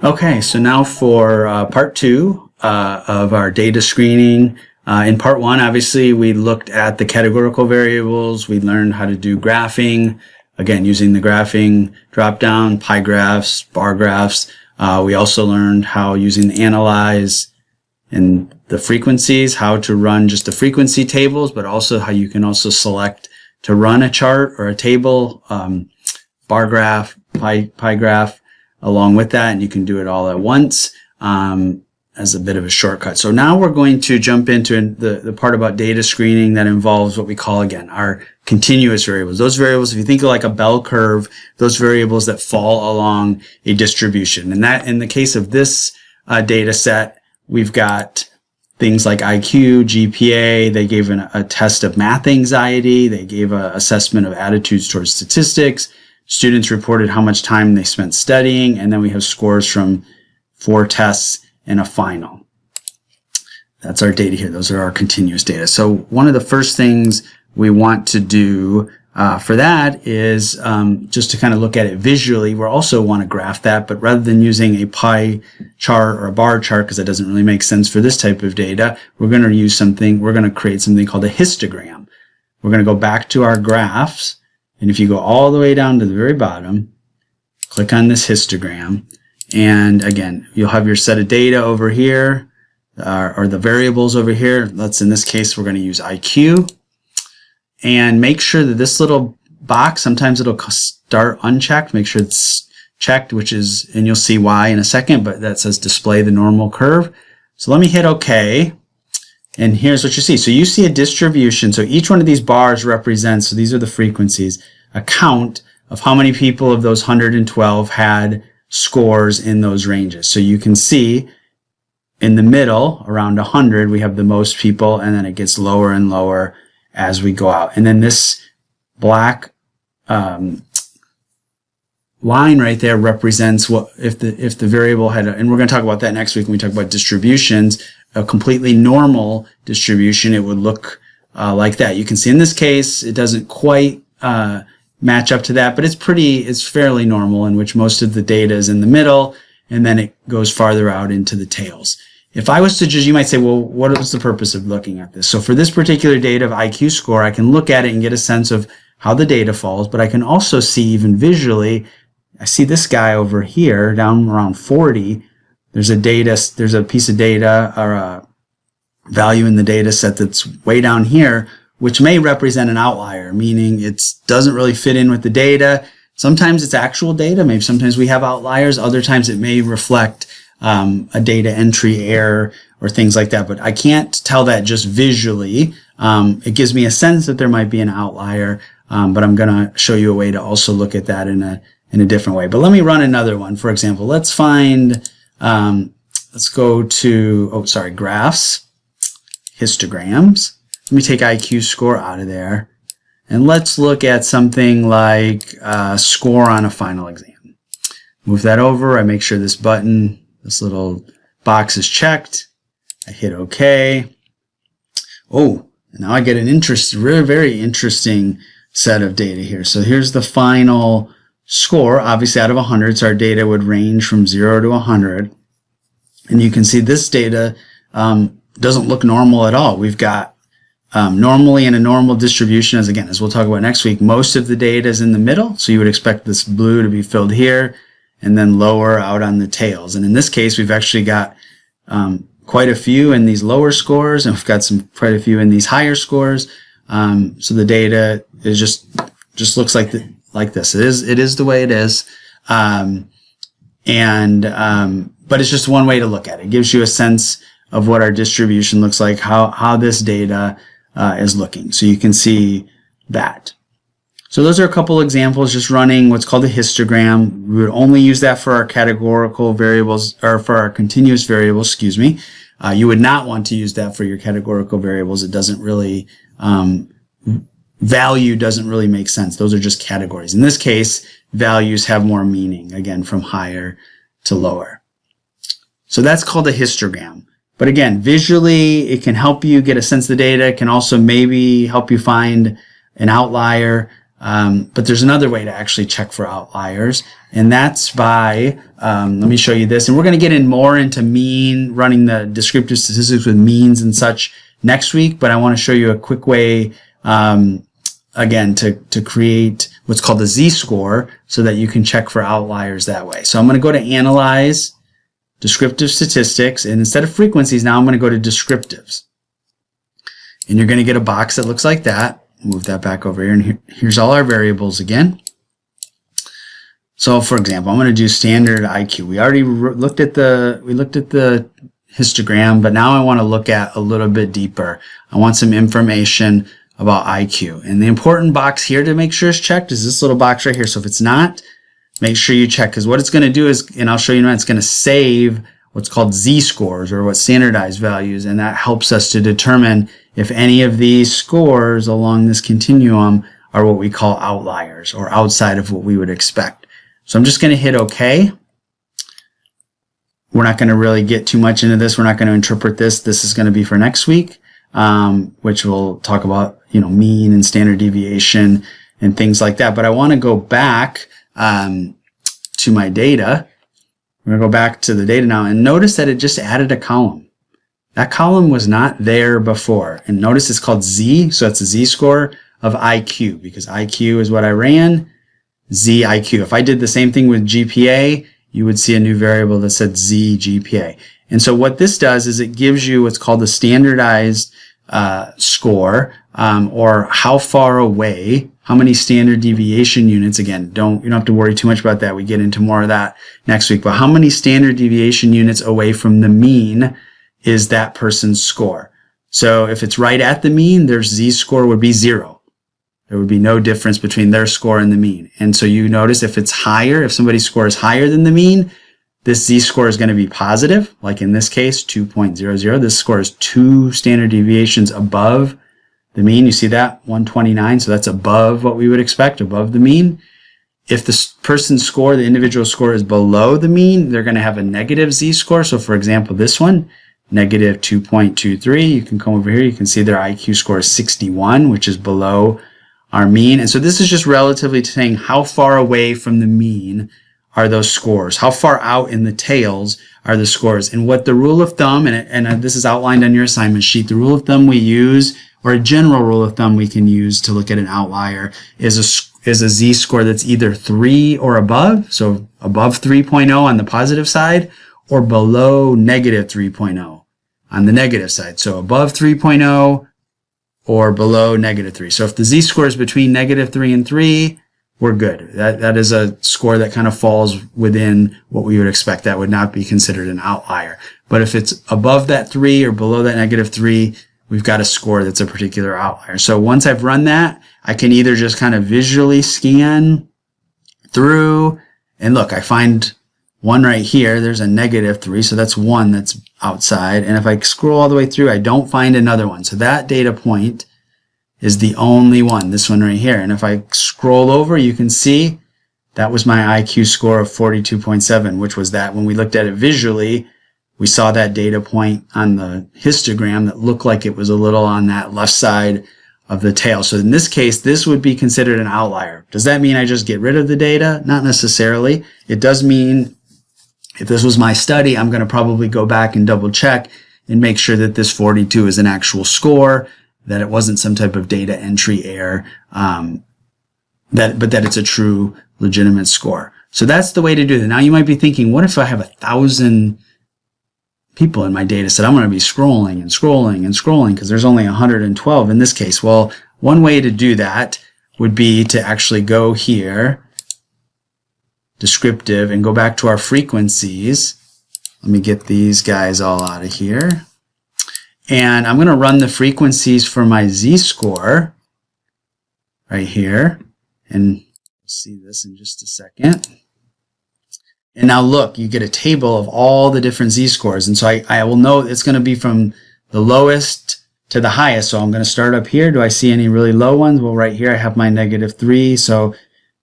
Okay, so now for part two of our data screening. In part one, obviously, we looked at the categorical variables. We learned how to do graphing, again, using the graphing drop-down, pie graphs, bar graphs. We also learned how using the analyze and the frequencies, how to run just the frequency tables, but also how you can also select to run a chart or a table, bar graph, pie graph, along with that, and you can do it all at once as a bit of a shortcut. So now we're going to jump into the part about data screening that involves what we call, again, our continuous variables. Those variables, if you think of like a bell curve, those variables that fall along a distribution. And that, in the case of this data set, we've got things like IQ, GPA. They gave a test of math anxiety. They gave an assessment of attitudes towards statistics. Students reported how much time they spent studying, and then we have scores from 4 tests and a final. That's our data here. Those are our continuous data. So one of the first things we want to do for that is just to kind of look at it visually. We also want to graph that, but rather than using a pie chart or a bar chart, because that doesn't really make sense for this type of data, we're going to create something called a histogram. We're going to go back to our graphs. And if you go all the way down to the very bottom, click on this histogram, and again, you'll have your set of data over here, or the variables over here. In this case, we're going to use IQ. And make sure that this little box, sometimes it'll start unchecked. Make sure it's checked, and you'll see why in a second, but that says display the normal curve. So let me hit OK. And here's what you see. So you see a distribution. So each one of these bars represents, so these are the frequencies, a count of how many people of those 112 had scores in those ranges. So you can see in the middle, around 100, we have the most people, and then it gets lower and lower as we go out. And then this black line right there represents what if the variable had, and we're going to talk about that next week when we talk about distributions. A completely normal distribution, it would look like that. You can see in this case, it doesn't quite match up to that, but it's fairly normal, in which most of the data is in the middle, and then it goes farther out into the tails. If I was to you might say, well, what is the purpose of looking at this? So for this particular data of IQ score, I can look at it and get a sense of how the data falls, but I can also see even visually, I see this guy over here down around 40. There's a piece of data or a value in the data set that's way down here, which may represent an outlier, meaning it doesn't really fit in with the data. Sometimes it's actual data. Maybe sometimes we have outliers. Other times it may reflect a data entry error or things like that. But I can't tell that just visually. It gives me a sense that there might be an outlier, but I'm going to show you a way to also look at that in a different way. But let me run another one. For example, let's go to, graphs, histograms. Let me take IQ score out of there. And let's look at something like score on a final exam. Move that over. I make sure this little box is checked. I hit OK. Oh, now I get an very interesting set of data here. So here's the final score, obviously out of 100. So our data would range from 0 to 100. And you can see this data doesn't look normal at all. We've got normally in a normal distribution, as we'll talk about next week, most of the data is in the middle. So you would expect this blue to be filled here and then lower out on the tails. And in this case, we've actually got quite a few in these lower scores, and we've got quite a few in these higher scores. So the data is just looks like this. It is the way it is. But it's just one way to look at it. It gives you a sense of what our distribution looks like, how this data is looking. So you can see that. So those are a couple examples, just running what's called a histogram. We would only use that for our categorical variables, or for our continuous variables, excuse me. You would not want to use that for your categorical variables. It doesn't really, value doesn't really make sense. Those are just categories. In this case, values have more meaning, again, from higher to lower. So that's called a histogram. But again, visually, it can help you get a sense of the data. It can also maybe help you find an outlier. But there's another way to actually check for outliers. And that's by, let me show you this. And we're going to get in more into running the descriptive statistics with means and such next week. But I want to show you a quick way, again, to create what's called a z-score so that you can check for outliers that way. So I'm going to go to Analyze, Descriptive Statistics, and instead of frequencies, now I'm going to go to Descriptives. And you're going to get a box that looks like that. Move that back over here, and here's all our variables again. So, for example, I'm going to do standard IQ. We already looked at the histogram, but now I want to look at a little bit deeper. I want some information about IQ. And the important box here to make sure it's checked is this little box right here. So if it's not, make sure you check, because what it's going to do is, and I'll show you now, it's going to save what's called z-scores, or what standardized values, and that helps us to determine if any of these scores along this continuum are what we call outliers, or outside of what we would expect. So I'm just going to hit OK. We're not going to really get too much into this. We're not going to interpret this. This is going to be for next week, which we'll talk about, mean and standard deviation and things like that. But I want to go back to my data. We're going to go back to the data now, and notice that it just added a column. That column was not there before. And notice it's called Z, so it's a z-score of IQ, because IQ is what I ran, ZIQ. If I did the same thing with GPA, you would see a new variable that said ZGPA. And so what this does is it gives you what's called the standardized score, or how far away, how many standard deviation units. Again, you don't have to worry too much about that. We get into more of that next week. But how many standard deviation units away from the mean is that person's score? So if it's right at the mean, their z-score would be 0. There would be no difference between their score and the mean. And so you notice if it's higher, if somebody's score is higher than the mean, this z-score is going to be positive, like in this case, 2.00. This score is 2 standard deviations above the mean. You see that? 129. So that's above what we would expect, above the mean. If the person's score, the individual score, is below the mean, they're going to have a negative z-score. So for example, this one, negative 2.23. You can come over here. You can see their IQ score is 61, which is below our mean. And so this is just relatively saying how far away from the mean are those scores? How far out in the tails are the scores? And what the rule of thumb, and this is outlined on your assignment sheet, the rule of thumb we use, or a general rule of thumb we can use to look at an outlier, is a z-score that's either 3 or above, so above 3.0 on the positive side, or below negative 3.0 on the negative side. So above 3.0 or below negative 3. So if the z-score is between negative 3 and 3, we're good. That is a score that kind of falls within what we would expect. That would not be considered an outlier. But if it's above that 3 or below that negative 3, we've got a score that's a particular outlier. So once I've run that, I can either just kind of visually scan through, and look, I find one right here. There's a negative 3, so that's one that's outside. And if I scroll all the way through, I don't find another one. So that data point is the only one, this one right here. And if I scroll over, you can see that was my IQ score of 42.7, which was that when we looked at it visually, we saw that data point on the histogram that looked like it was a little on that left side of the tail. So in this case, this would be considered an outlier. Does that mean I just get rid of the data? Not necessarily. It does mean if this was my study, I'm going to probably go back and double check and make sure that this 42 is an actual score, that it wasn't some type of data entry error, but that it's a true legitimate score. So that's the way to do that. Now you might be thinking, what if I have 1,000 people in my data set? I'm going to be scrolling and scrolling and scrolling because there's only 112 in this case. Well, one way to do that would be to actually go here, descriptive, and go back to our frequencies. Let me get these guys all out of here. And I'm going to run the frequencies for my z-score right here. And we'll see this in just a second. And now look, you get a table of all the different z-scores. And so I will know it's going to be from the lowest to the highest. So I'm going to start up here. Do I see any really low ones? Well, right here I have my negative 3. So it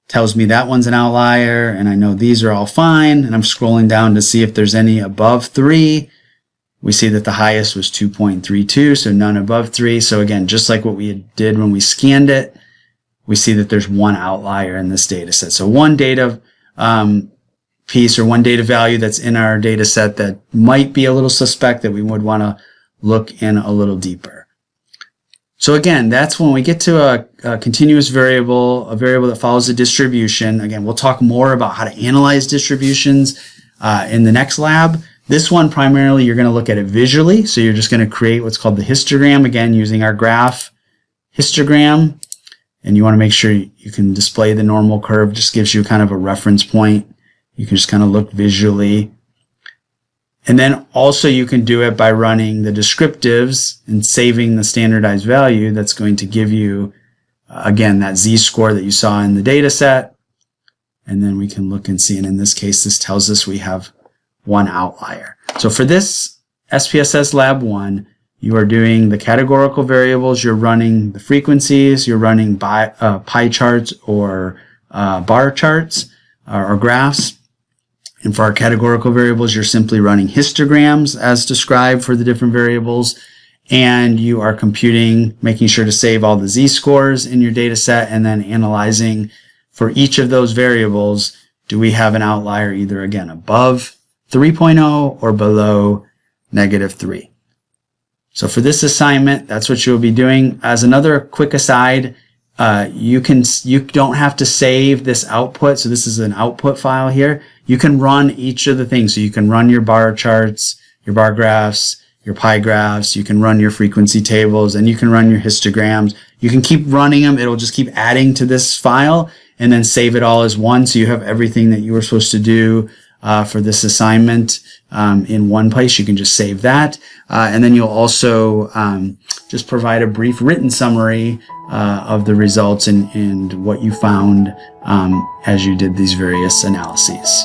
tells me that one's an outlier. And I know these are all fine. And I'm scrolling down to see if there's any above 3. We see that the highest was 2.32, so none above 3. So again, just like what we did when we scanned it, we see that there's one outlier in this data set. So one data piece or one data value that's in our data set that might be a little suspect that we would want to look in a little deeper. So again, that's when we get to a continuous variable, a variable that follows a distribution. Again, we'll talk more about how to analyze distributions in the next lab. This one, primarily, you're going to look at it visually. So you're just going to create what's called the histogram, again, using our graph histogram. And you want to make sure you can display the normal curve. Just gives you kind of a reference point. You can just kind of look visually. And then also you can do it by running the descriptives and saving the standardized value. That's going to give you, again, that z-score that you saw in the data set. And then we can look and see. And in this case, this tells us we have one outlier. So for this SPSS Lab 1, you are doing the categorical variables, you're running the frequencies, you're running pie charts or bar charts or graphs. And for our categorical variables, you're simply running histograms as described for the different variables. And you are computing, making sure to save all the z-scores in your data set and then analyzing for each of those variables, do we have an outlier either, again, above 3.0 or below -3. So for this assignment, that's what you'll be doing. As another quick aside, you don't have to save this output. So this is an output file here. You can run each of the things. So you can run your bar charts, your bar graphs, your pie graphs. You can run your frequency tables, and you can run your histograms. You can keep running them. It'll just keep adding to this file and then save it all as one. So you have everything that you were supposed to do for this assignment in one place. You can just save that. And then you'll also just provide a brief written summary of the results and what you found as you did these various analyses.